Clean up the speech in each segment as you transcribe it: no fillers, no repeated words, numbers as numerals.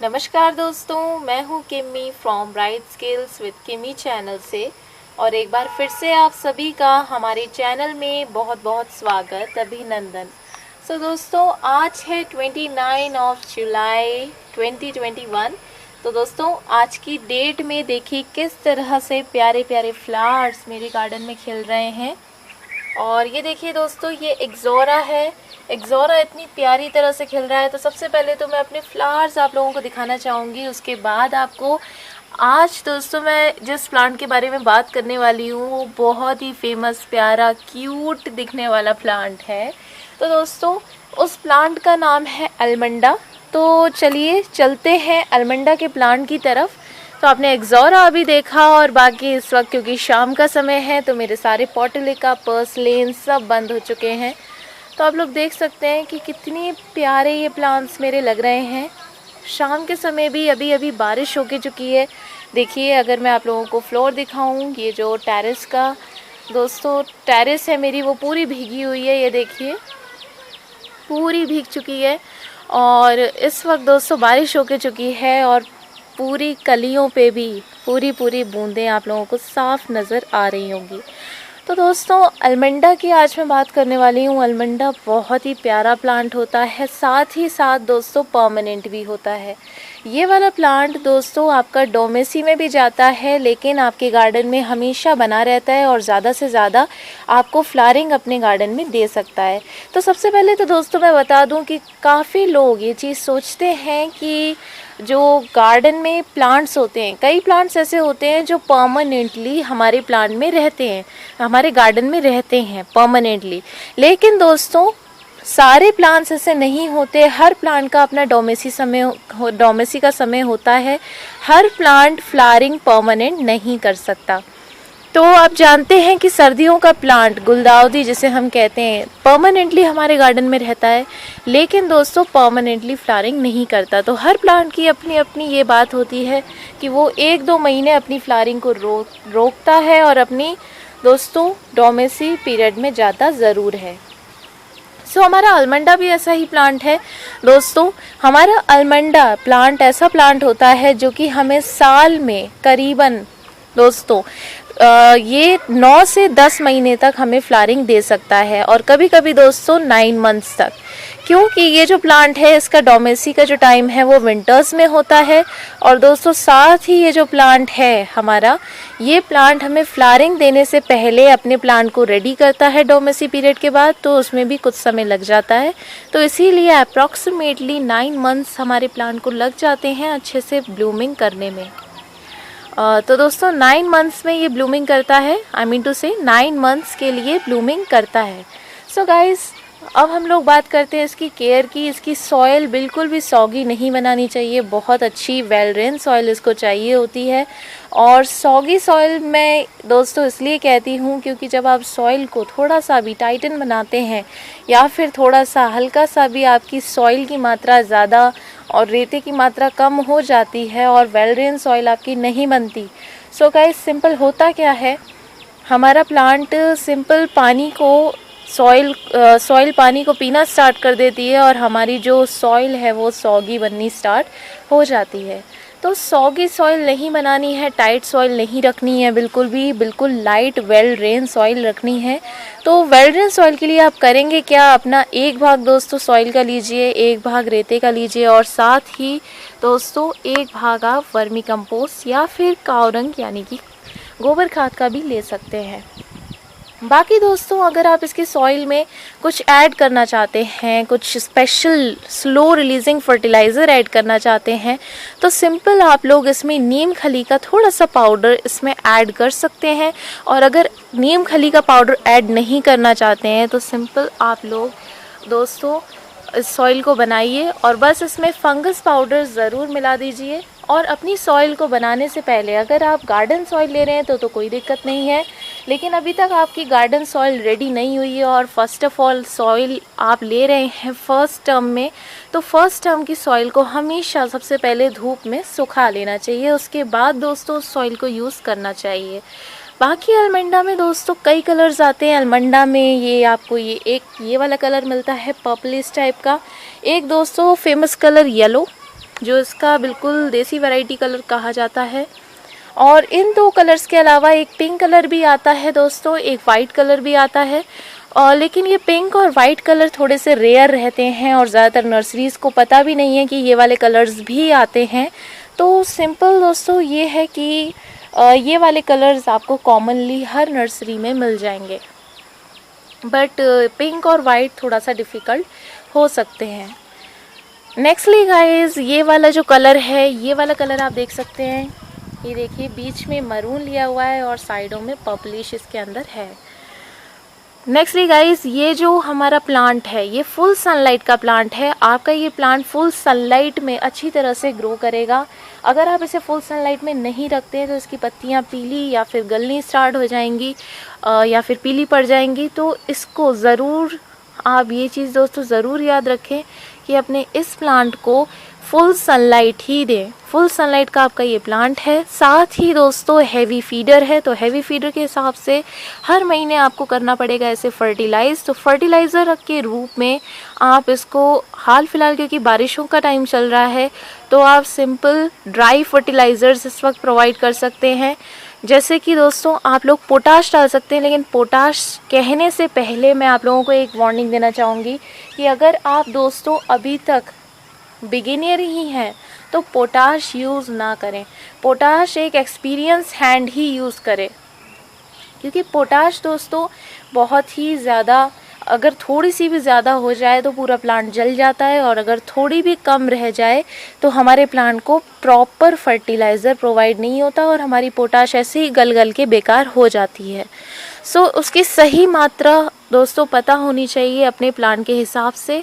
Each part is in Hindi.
नमस्कार दोस्तों, मैं हूँ Kimmi from bright skills with Kimmi channel से। और एक बार फिर से आप सभी का हमारे चैनल में बहुत बहुत स्वागत, अभिनंदन। दोस्तों, आज है 29 जुलाई 2021। तो दोस्तों, आज की डेट में देखिए किस तरह से प्यारे प्यारे फ्लावर्स मेरे गार्डन में खिल रहे हैं। और ये देखिए दोस्तों, ये एक्ज़ोरा है। एक्ज़ोरा इतनी प्यारी तरह से खिल रहा है। तो सबसे पहले तो मैं अपने फ्लावर्स आप लोगों को दिखाना चाहूँगी, उसके बाद आपको आज दोस्तों मैं जिस प्लांट के बारे में बात करने वाली हूँ वो बहुत ही फेमस, प्यारा, क्यूट दिखने वाला प्लांट है। तो दोस्तों, उस प्लांट का नाम है अलमंडा। तो चलिए चलते हैं अलमंडा के प्लांट की तरफ। तो आपने एक्ज़ोरा अभी देखा, और बाकी इस वक्त क्योंकि शाम का समय है तो मेरे सारे पोर्टुलिका, पर्सलेन सब बंद हो चुके हैं। तो आप लोग देख सकते हैं कि कितने प्यारे ये प्लांट्स मेरे लग रहे हैं। शाम के समय भी अभी अभी बारिश हो के चुकी है। देखिए, अगर मैं आप लोगों को फ्लोर दिखाऊं, ये जो टेरेस का दोस्तों टेरेस है मेरी, वो पूरी भीगी हुई है। ये देखिए, पूरी भीग चुकी है। और इस वक्त दोस्तों बारिश हो के चुकी है और पूरी कलियों पे भी पूरी पूरी बूंदें आप लोगों को साफ नज़र आ रही होंगी। तो दोस्तों, अलमंडा की आज मैं बात करने वाली हूँ। अलमंडा बहुत ही प्यारा प्लांट होता है, साथ ही साथ दोस्तों परमानेंट भी होता है। ये वाला प्लांट दोस्तों आपका डोमेसी में भी जाता है, लेकिन आपके गार्डन में हमेशा बना रहता है और ज़्यादा से ज़्यादा आपको फ्लावरिंग अपने गार्डन में दे सकता है। तो सबसे पहले तो दोस्तों मैं बता दूं कि काफ़ी लोग ये चीज़ सोचते हैं कि जो गार्डन में प्लांट्स होते हैं, कई प्लांट्स ऐसे होते हैं जो परमानेंटली हमारे प्लांट में रहते हैं, हमारे गार्डन में रहते हैं परमानेंटली। लेकिन दोस्तों, सारे प्लांट्स ऐसे नहीं होते। हर प्लांट का अपना डोमेसी का समय होता है। हर प्लांट फ्लावरिंग परमानेंट नहीं कर सकता। तो आप जानते हैं कि सर्दियों का प्लांट गुलदाउदी जिसे हम कहते हैं, परमानेंटली हमारे गार्डन में रहता है, लेकिन दोस्तों परमानेंटली फ्लावरिंग नहीं करता। तो हर प्लांट की अपनी अपनी ये बात होती है कि वो 1-2 महीने अपनी फ्लावरिंग को रोकता है और अपनी दोस्तों डोमेसी पीरियड में जाता ज़रूर है। हमारा अलमंडा भी ऐसा ही प्लांट है दोस्तों। हमारा अलमंडा प्लांट ऐसा प्लांट होता है जो कि हमें साल में करीबन दोस्तों ये 9 से 10 महीने तक हमें फ्लावरिंग दे सकता है, और कभी कभी दोस्तों 9 मंथ्स तक, क्योंकि ये जो प्लांट है इसका डोमेसी का जो टाइम है वो विंटर्स में होता है। और दोस्तों साथ ही ये जो प्लांट है हमारा, ये प्लांट हमें फ्लावरिंग देने से पहले अपने प्लांट को रेडी करता है डोमेसी पीरियड के बाद, तो उसमें भी कुछ समय लग जाता है। तो इसीलिए अप्रॉक्सीमेटली 9 मंथ्स हमारे प्लांट को लग जाते हैं अच्छे से ब्लूमिंग करने में। तो दोस्तों 9 मंथ्स में ये ब्लूमिंग करता है, आई मीन टू से 9 मंथ्स के लिए ब्लूमिंग करता है। सो गाइस, अब हम लोग बात करते हैं इसकी केयर की। इसकी सॉइल बिल्कुल भी सॉगी नहीं बनानी चाहिए, बहुत अच्छी वेल ड्रेन सॉइल इसको चाहिए होती है। और सॉगी सॉइल मैं दोस्तों इसलिए कहती हूँ क्योंकि जब आप सॉइल को थोड़ा सा भी टाइटन बनाते हैं, या फिर थोड़ा सा हल्का सा भी आपकी सॉइल की मात्रा ज़्यादा और रेते की मात्रा कम हो जाती है और वेल ड्रेन सॉइल आपकी नहीं बनती। सो गाइस, सिंपल होता क्या है, हमारा प्लांट सिंपल पानी को सॉइल पानी को पीना स्टार्ट कर देती है और हमारी जो सॉइल है वो सॉगी बननी स्टार्ट हो जाती है। तो सॉगी सॉइल नहीं बनानी है, टाइट सॉइल नहीं रखनी है बिल्कुल भी, बिल्कुल लाइट वेल ड्रेन सॉइल रखनी है। तो वेल ड्रेन सॉइल के लिए आप करेंगे क्या, अपना 1 भाग दोस्तों सॉइल का लीजिए, 1 भाग रेते का लीजिए, और साथ ही दोस्तों 1 भाग आप वर्मी कंपोस्ट या फिर कावरंग यानी कि गोबर खाद का भी ले सकते हैं। बाकी दोस्तों, अगर आप इसकी सॉइल में कुछ ऐड करना चाहते हैं, कुछ special slow releasing fertiliser add करना चाहते हैं, तो सिंपल आप लोग इसमें नीम खली का थोड़ा सा पाउडर इसमें ऐड कर सकते हैं। और अगर नीम खली का पाउडर ऐड नहीं करना चाहते हैं तो सिंपल आप लोग दोस्तों इस सॉइल को बनाइए और बस इसमें फंगस पाउडर ज़रूर मिला दीजिए। और अपनी सॉइल को बनाने से पहले, अगर आप गार्डन सॉइल ले रहे हैं तो कोई दिक्कत नहीं है, लेकिन अभी तक आपकी गार्डन सॉइल रेडी नहीं हुई है और फर्स्ट ऑफ ऑल सॉइल आप ले रहे हैं फर्स्ट टर्म में, तो फर्स्ट टर्म की सॉइल को हमेशा सबसे पहले धूप में सुखा लेना चाहिए, उसके बाद दोस्तों उस सॉइल को यूज़ करना चाहिए। बाकी अलमंडा में दोस्तों कई कलर्स आते हैं। अलमंडा में ये आपको ये वाला कलर मिलता है पर्पलिश टाइप का, एक दोस्तों फेमस कलर येलो, जो इसका बिल्कुल देसी वैरायटी कलर कहा जाता है। और इन दो कलर्स के अलावा एक पिंक कलर भी आता है दोस्तों, एक वाइट कलर भी आता है। और लेकिन ये पिंक और वाइट कलर थोड़े से रेयर रहते हैं और ज़्यादातर नर्सरीज़ को पता भी नहीं है कि ये वाले कलर्स भी आते हैं। तो सिंपल दोस्तों ये है कि ये वाले कलर्स आपको कॉमनली हर नर्सरी में मिल जाएंगे, बट पिंक और वाइट थोड़ा सा डिफ़िकल्ट हो सकते हैं। नेक्स्टली गाइस, ये वाला जो कलर है, ये वाला कलर आप देख सकते हैं, ये देखिए बीच में मरून लिया हुआ है और साइडों में पर्पलिश इसके अंदर है। नेक्स्टली गाइस, ये जो हमारा प्लांट है ये फुल सनलाइट का प्लांट है। आपका ये प्लांट फुल सनलाइट में अच्छी तरह से ग्रो करेगा। अगर आप इसे फुल सनलाइट में नहीं रखते हैं तो इसकी पत्तियां पीली या फिर गलनी स्टार्ट हो जाएंगी या फिर पीली पड़ जाएंगी। तो इसको ज़रूर आप ये चीज़ दोस्तों ज़रूर याद रखें कि अपने इस प्लांट को फुल सनलाइट ही दें। फुल सनलाइट का आपका ये प्लांट है। साथ ही दोस्तों हैवी फीडर है, तो हैवी फीडर के हिसाब से हर महीने आपको करना पड़ेगा ऐसे फर्टिलाइज। तो फर्टिलाइज़र के रूप में आप इसको हाल फिलहाल, क्योंकि बारिशों का टाइम चल रहा है, तो आप सिंपल ड्राई फर्टिलाइज़र्स इस वक्त प्रोवाइड कर सकते हैं। जैसे कि दोस्तों आप लोग पोटाश डाल सकते हैं, लेकिन पोटाश कहने से पहले मैं आप लोगों को एक वार्निंग देना चाहूँगी कि अगर आप दोस्तों अभी तक बिगिनियर ही हैं तो पोटाश यूज़ ना करें। पोटाश एक एक्सपीरियंस हैंड ही यूज़ करें, क्योंकि पोटाश दोस्तों बहुत ही ज़्यादा, अगर थोड़ी सी भी ज़्यादा हो जाए तो पूरा प्लांट जल जाता है, और अगर थोड़ी भी कम रह जाए तो हमारे प्लांट को प्रॉपर फर्टिलाइज़र प्रोवाइड नहीं होता और हमारी पोटाश ऐसे ही गल गल के बेकार हो जाती है। सो उसकी सही मात्रा दोस्तों पता होनी चाहिए अपने प्लांट के हिसाब से।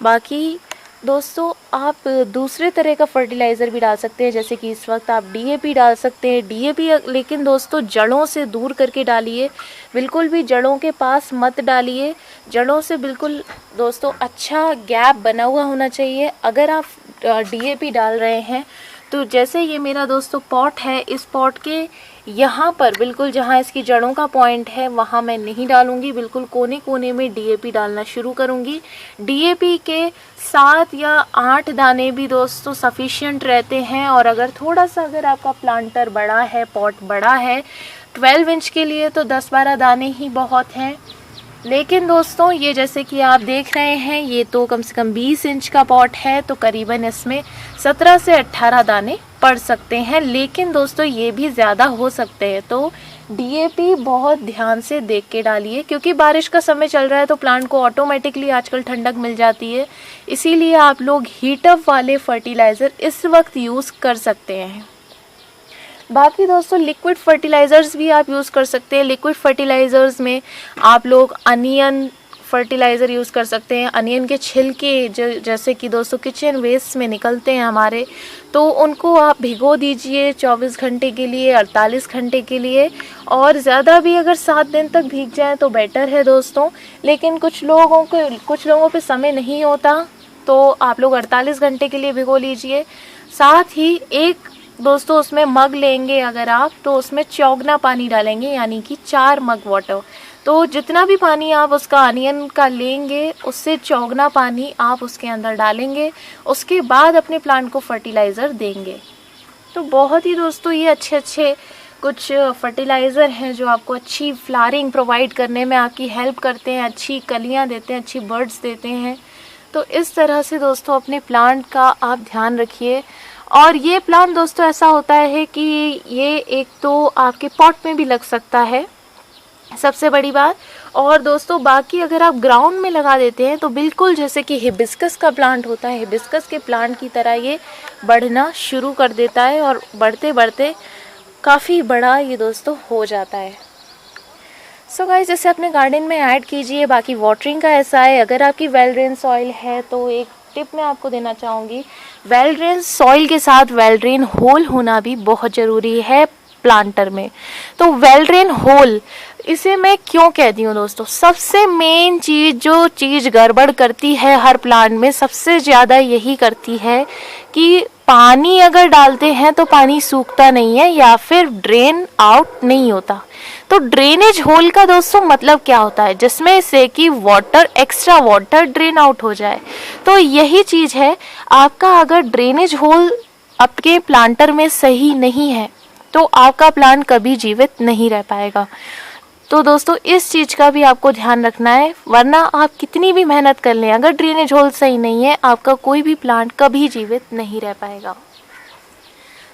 बाकी दोस्तों आप दूसरे तरह का फर्टिलाइज़र भी डाल सकते हैं, जैसे कि इस वक्त आप डीएपी डाल सकते हैं। डीएपी लेकिन दोस्तों जड़ों से दूर करके डालिए, बिल्कुल भी जड़ों के पास मत डालिए। जड़ों से बिल्कुल दोस्तों अच्छा गैप बना हुआ होना चाहिए अगर आप डीएपी डाल रहे हैं। तो जैसे ये मेरा दोस्तों पॉट है, इस पॉट के यहाँ पर बिल्कुल जहाँ इसकी जड़ों का पॉइंट है वहाँ मैं नहीं डालूँगी, बिल्कुल कोने कोने में डीएपी डालना शुरू करूँगी। डीएपी के 7 या 8 दाने भी दोस्तों सफिशिएंट रहते हैं। और अगर थोड़ा सा अगर आपका प्लांटर बड़ा है, पॉट बड़ा है 12 इंच के लिए, तो 10-12 दाने ही बहुत हैं। लेकिन दोस्तों ये जैसे कि आप देख रहे हैं, ये तो कम से कम 20 इंच का पॉट है, तो करीबन इसमें 17 से 18 दाने पड़ सकते हैं। लेकिन दोस्तों ये भी ज़्यादा हो सकते हैं, तो डीएपी बहुत ध्यान से देख के डालिए, क्योंकि बारिश का समय चल रहा है तो प्लांट को ऑटोमेटिकली आजकल ठंडक मिल जाती है। इसीलिए आप लोग हीटअप वाले फर्टिलाइज़र इस वक्त यूज़ कर सकते हैं। बाकी दोस्तों लिक्विड फर्टिलाइज़र्स भी आप यूज़ कर सकते हैं। लिक्विड फर्टिलाइज़र्स में आप लोग अनियन फर्टिलाइज़र यूज़ कर सकते हैं। अनियन के छिलके जैसे कि दोस्तों किचन वेस्ट में निकलते हैं हमारे, तो उनको आप भिगो दीजिए 24 घंटे के लिए, 48 घंटे के लिए, और ज़्यादा भी अगर 7 दिन तक भीग जाए तो बेटर है दोस्तों। लेकिन कुछ लोगों पे समय नहीं होता, तो आप लोग 48 घंटे के लिए भिगो लीजिए। साथ ही एक दोस्तों उसमें मग लेंगे अगर आप, तो उसमें चौगना पानी डालेंगे, यानी कि 4 मग वाटर। तो जितना भी पानी आप उसका अनियन का लेंगे, उससे चौगना पानी आप उसके अंदर डालेंगे। उसके बाद अपने प्लांट को फर्टिलाइज़र देंगे। तो बहुत ही दोस्तों ये अच्छे कुछ फर्टिलाइज़र हैं जो आपको अच्छी फ्लावरिंग प्रोवाइड करने में आपकी हेल्प करते हैं, अच्छी कलियाँ देते हैं, अच्छी बर्ड्स देते हैं। तो इस तरह से दोस्तों अपने प्लांट का आप ध्यान रखिए। और ये प्लांट दोस्तों ऐसा होता है कि ये एक तो आपके पॉट में भी लग सकता है, सबसे बड़ी बात। और दोस्तों बाकी अगर आप ग्राउंड में लगा देते हैं तो बिल्कुल जैसे कि हिबिस्कस का प्लांट होता है, हिबिस्कस के प्लांट की तरह ये बढ़ना शुरू कर देता है और बढ़ते बढ़ते काफ़ी बड़ा ये दोस्तों हो जाता है। सो गाइस, जैसे अपने गार्डन में ऐड कीजिए। बाकी वाटरिंग का ऐसा है, अगर आपकी वेल ड्रेन सॉइल है तो एक टिप मैं आपको देना चाहूँगी, वेल ड्रेन सॉइल के साथ वेल ड्रेन होल होना भी बहुत ज़रूरी है प्लांटर में। तो वेल ड्रेन होल इसे मैं क्यों कहती हूँ दोस्तों, सबसे मेन चीज़ जो चीज़ गड़बड़ करती है हर प्लांट में, सबसे ज़्यादा यही करती है कि पानी अगर डालते हैं तो पानी सूखता नहीं है या फिर ड्रेन आउट नहीं होता। तो ड्रेनेज होल का दोस्तों मतलब क्या होता है, जिसमें से कि water, extra water drain out हो जाए। तो यही चीज़ है, आपका अगर ड्रेनेज होल आपके प्लांटर में सही नहीं है तो आपका प्लांट कभी जीवित नहीं रह पाएगा। तो दोस्तों इस चीज़ का भी आपको ध्यान रखना है, वरना आप कितनी भी मेहनत कर लें, अगर ड्रेनेज होल सही नहीं है आपका कोई भी प्लांट कभी जीवित नहीं रह पाएगा।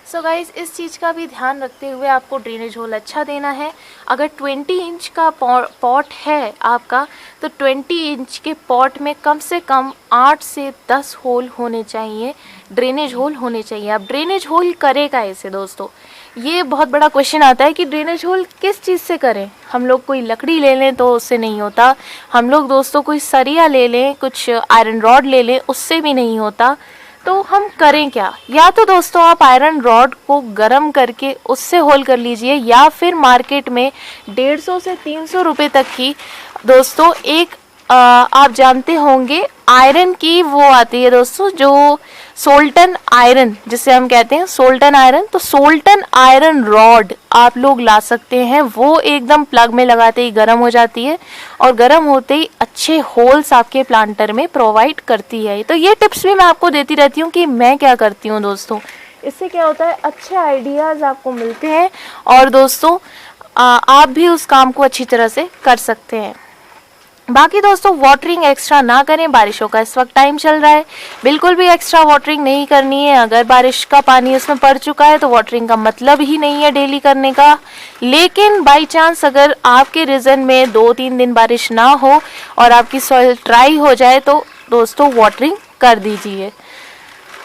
सो गाइस, इस चीज़ का भी ध्यान रखते हुए आपको ड्रेनेज होल अच्छा देना है। अगर 20 इंच का पॉट है आपका, तो 20 इंच के पॉट में कम से कम 8 से 10 होल होने चाहिए, ड्रेनेज होल होने चाहिए। अब ड्रेनेज होल करे कैसे दोस्तों, ये बहुत बड़ा क्वेश्चन आता है कि ड्रेनेज होल किस चीज़ से करें। हम लोग कोई लकड़ी ले लें तो उससे नहीं होता, हम लोग दोस्तों कोई सरिया ले लें, कुछ आयरन रॉड ले लें, उससे भी नहीं होता। तो हम करें क्या, या तो दोस्तों आप आयरन रॉड को गर्म करके उससे होल कर लीजिए, या फिर मार्केट में 150 से 300 रुपये तक की दोस्तों एक आप जानते होंगे आयरन की वो आती है दोस्तों, जो सोल्टन आयरन जिसे हम कहते हैं, सोल्टन आयरन। तो सोल्टन आयरन रॉड आप लोग ला सकते हैं, वो एकदम प्लग में लगाते ही गर्म हो जाती है और गर्म होते ही अच्छे होल्स आपके प्लांटर में प्रोवाइड करती है। तो ये टिप्स भी मैं आपको देती रहती हूँ कि मैं क्या करती हूँ दोस्तों। इससे क्या होता है, अच्छे आइडियाज़ आपको मिलते हैं और दोस्तों आप भी उस काम को अच्छी तरह से कर सकते हैं। बाकी दोस्तों वाटरिंग एक्स्ट्रा ना करें, बारिशों का इस वक्त टाइम चल रहा है, बिल्कुल भी एक्स्ट्रा वाटरिंग नहीं करनी है। अगर बारिश का पानी उसमें पड़ चुका है तो वाटरिंग का मतलब ही नहीं है डेली करने का। लेकिन बाई चांस अगर आपके रीजन में 2-3 दिन बारिश ना हो और आपकी सॉइल ड्राई हो जाए तो दोस्तों वाटरिंग कर दीजिए।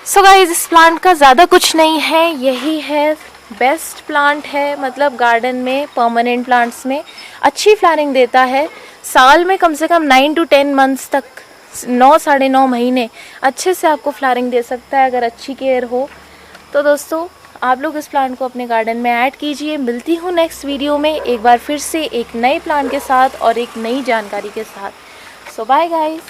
सो गाइस, इस प्लांट का ज़्यादा कुछ नहीं है, यही है बेस्ट प्लांट है, मतलब गार्डन में परमानेंट प्लांट्स में अच्छी फ्लावरिंग देता है। साल में कम से कम 9 to 10 मंथ्स तक, 9 साढ़े 9 महीने अच्छे से आपको फ्लावरिंग दे सकता है अगर अच्छी केयर हो। तो दोस्तों आप लोग इस प्लांट को अपने गार्डन में ऐड कीजिए। मिलती हूँ नेक्स्ट वीडियो में एक बार फिर से एक नए प्लांट के साथ और एक नई जानकारी के साथ। सो बाय गाइस।